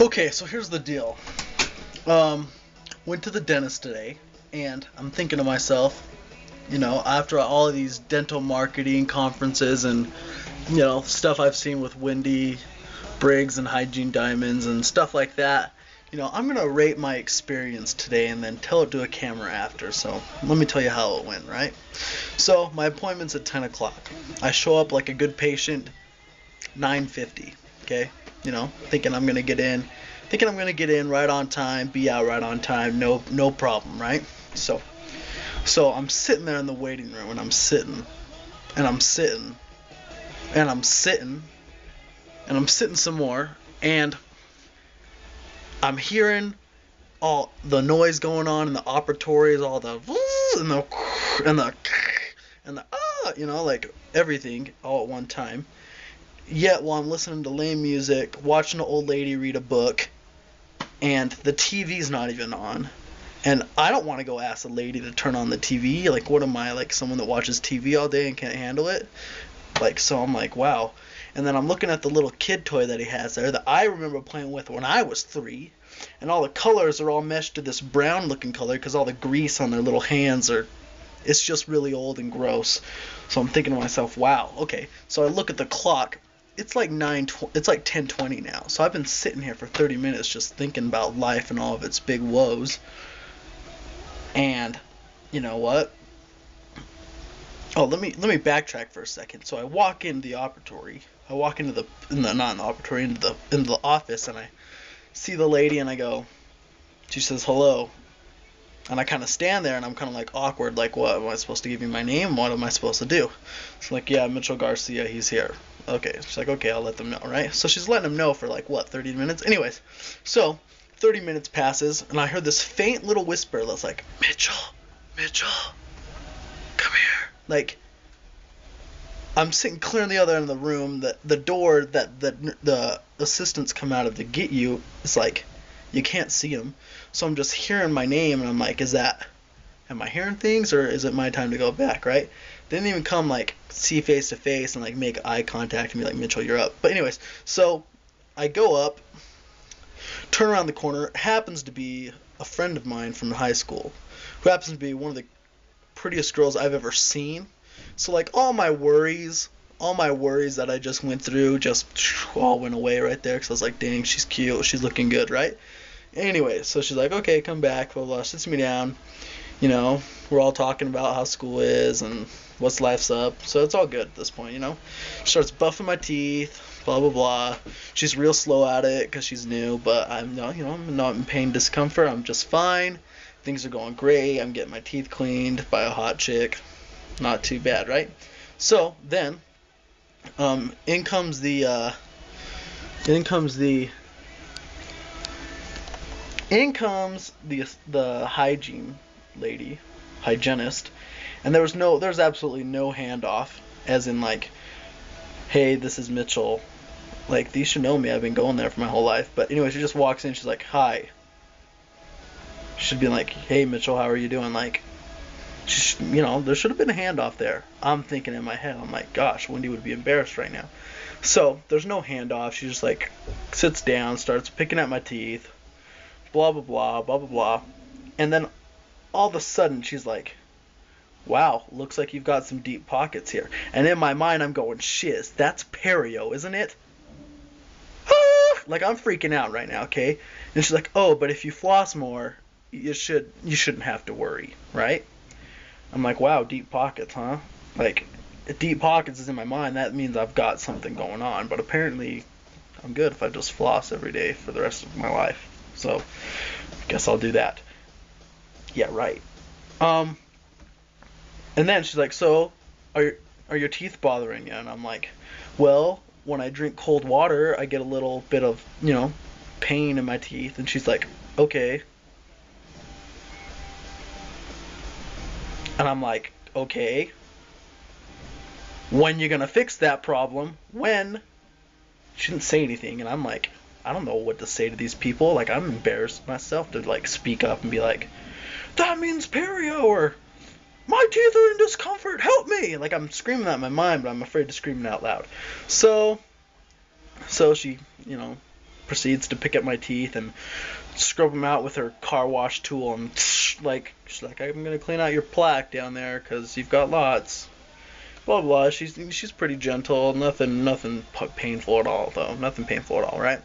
Okay, so here's the deal. Um, Went to the dentist today, and I'm thinking to myself, after all of these dental marketing conferences and, stuff I've seen with Wendy Briggs and Hygiene Diamonds and stuff like that, I'm gonna rate my experience today and then tell it to a camera after. So let me tell you how it went, right? So my appointment's at 10 o'clock. I show up like a good patient, 9:50. Okay, thinking I'm gonna get in, right on time, be out right on time, no problem, right? So I'm sitting there in the waiting room, and I'm sitting, and I'm sitting, and I'm sitting, and I'm sitting some more, and I'm hearing all the noise going on in the operatories, all the and the and the and the like everything all at one time. Yet while I'm listening to lame music, watching an old lady read a book, and the TV's not even on. And I don't want to go ask a lady to turn on the TV. Like, what am I, like someone that watches TV all day and can't handle it? Like, so I'm like, wow. And then I'm looking at the little kid toy that he has there that I remember playing with when I was 3. And all the colors are all meshed to this brown looking color because all the grease on their little hands are, it's just really old and gross. So I'm thinking to myself, wow, okay. So I look at the clock. It's like 10:20 now. So I've been sitting here for 30 minutes just thinking about life and all of its big woes. And you know what? Oh, let me backtrack for a second. So I walk into the operatory. I walk into not in the operatory, into the office, and I see the lady, and I go. She says hello, and I kind of stand there, and I'm kind of like awkward, like, what am I supposed to give you my name? What am I supposed to do? She's like, yeah, Mitchell Garcia, he's here. Okay. She's like, okay, I'll let them know, right? So she's letting them know for like what, 30 minutes? Anyways, so 30 minutes passes, and I heard this faint little whisper that's like, Mitchell, come here. Like, I'm sitting clear on the other end of the room. The door that the assistants come out of to get you is like, you can't see them. So I'm just hearing my name, and I'm like, am I hearing things, or is it my time to go back, right? They didn't even come, like, see face to face and, like, make eye contact and be like, Mitchell, you're up. But anyways, so I go up, turn around the corner. It happens to be a friend of mine from high school, who happens to be one of the prettiest girls I've ever seen. So, like, all my worries that I just went through just all went away right there, because I was like, dang, she's cute, she's looking good, right? Anyway, so she's like, okay, come back, blah, blah, sits me down. We're all talking about how school is and what's life's up, so it's all good at this point. She starts buffing my teeth, blah, blah, blah. She's real slow at it because she's new, but I'm not, I'm not in pain, discomfort, I'm just fine. Things are going great, I'm getting my teeth cleaned by a hot chick. Not too bad, right? So then, in comes the hygiene lady, hygienist, and there's absolutely no handoff, as in like, hey, this is Mitchell, like, these should know me, I've been going there for my whole life. But anyway, she just walks in, she's like, hi. Should be like, hey, Mitchell, how are you doing? Like, there should have been a handoff there. I'm thinking in my head, I'm like, gosh, Wendy would be embarrassed right now. So there's no handoff. She just like sits down, starts picking at my teeth, blah blah blah, blah blah blah, and then all of a sudden she's like, wow, looks like you've got some deep pockets here. And in my mind, I'm going, shiz, that's perio, isn't it? Like, I'm freaking out right now, okay? And she's like, oh, but if you floss more, you shouldn't have to worry, right? I'm like, wow, deep pockets, huh? Like, if deep pockets is in my mind, that means I've got something going on. But apparently, I'm good if I just floss every day for the rest of my life. So, I guess I'll do that. Yeah, right. And then she's like, so, are your teeth bothering you? And I'm like, well, when I drink cold water, I get a little bit of, pain in my teeth. And she's like, okay. And I'm like, okay. When you gonna fix that problem? When? She didn't say anything, and I'm like, I don't know what to say to these people. Like, I'm embarrassed myself to, like, speak up and be like, that means perio, or my teeth are in discomfort, help me! Like, I'm screaming that in my mind, but I'm afraid to scream it out loud. So she, proceeds to pick up my teeth and scrub them out with her car wash tool, and she's like, I'm gonna clean out your plaque down there because you've got lots. Blah blah. She's pretty gentle. Nothing painful at all though. Nothing painful at all, right?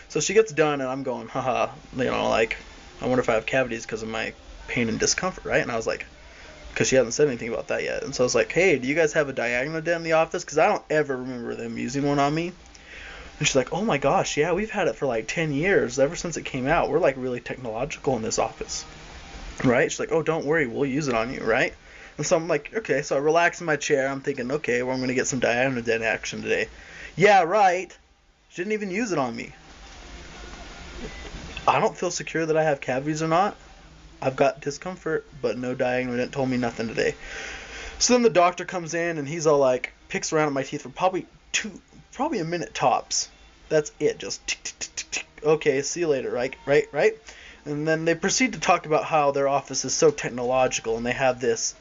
So she gets done, and I'm going, haha. Like, I wonder if I have cavities because of my pain and discomfort, right? And I was like, because she hasn't said anything about that yet. And so I was like, hey, do you guys have a diagonal dent in the office? Because I don't ever remember them using one on me. And she's like, oh my gosh, yeah, we've had it for like 10 years, ever since it came out. We're like really technological in this office, right? She's like, oh, don't worry, we'll use it on you, right? And so I'm like, okay, so I relax in my chair. I'm thinking, okay, well, I'm going to get some diagonal dent action today. Yeah, right. She didn't even use it on me. I don't feel secure that I have cavities or not. I've got discomfort, but no diagonal dent, told me nothing today. So then the doctor comes in, and he's all like, picks around at my teeth for probably a minute tops. That's it, just tick, tick, tick, tick, tick. Okay, see you later, right? And then they proceed to talk about how their office is so technological, and they have this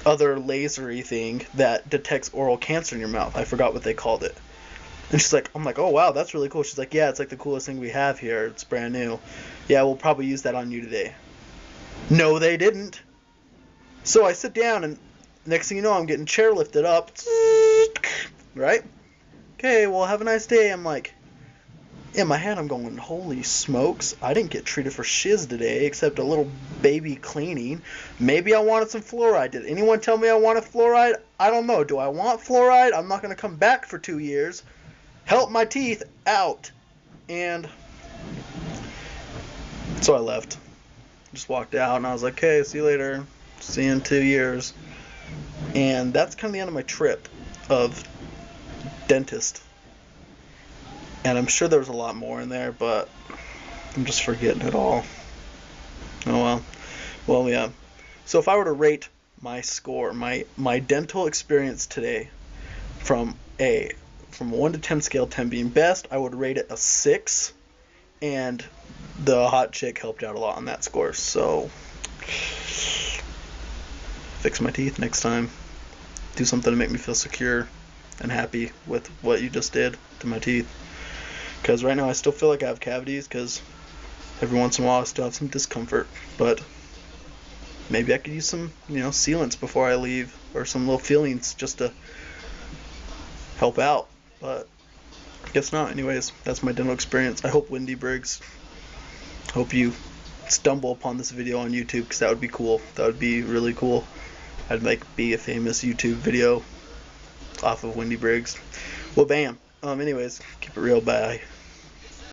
other lasery thing that detects oral cancer in your mouth. I forgot what they called it. And she's like, I'm like, oh wow, that's really cool. She's like, yeah, it's like the coolest thing we have here. It's brand new. Yeah, we'll probably use that on you today. No, they didn't. So I sit down, and next thing you know, I'm getting chairlifted up. Right? Okay, well, have a nice day. I'm like, in my head, I'm going, holy smokes, I didn't get treated for shiz today except a little baby cleaning. Maybe I wanted some fluoride. Did anyone tell me I wanted fluoride? I don't know. Do I want fluoride? I'm not going to come back for 2 years. Help my teeth out. And so I left. Just walked out, and I was like, okay, see you later. See you in 2 years. And that's kind of the end of my trip of dentist. And I'm sure there was a lot more in there, but I'm just forgetting it all. Oh well. Well, yeah. So if I were to rate my score, my dental experience today from a 1 to 10 scale, 10 being best, I would rate it a 6. And the hot chick helped out a lot on that score. So fix my teeth next time. Do something to make me feel secure and happy with what you just did to my teeth. Because right now I still feel like I have cavities, because every once in a while I still have some discomfort. But maybe I could use some, sealants before I leave, or some little fillings just to help out. But I guess not. Anyways, that's my dental experience. I hope Wendy Briggs, hope you stumble upon this video on YouTube, because that would be cool. That would be really cool. I'd be a famous YouTube video off of Wendy Briggs. Well, bam. Anyways, keep it real. Bye.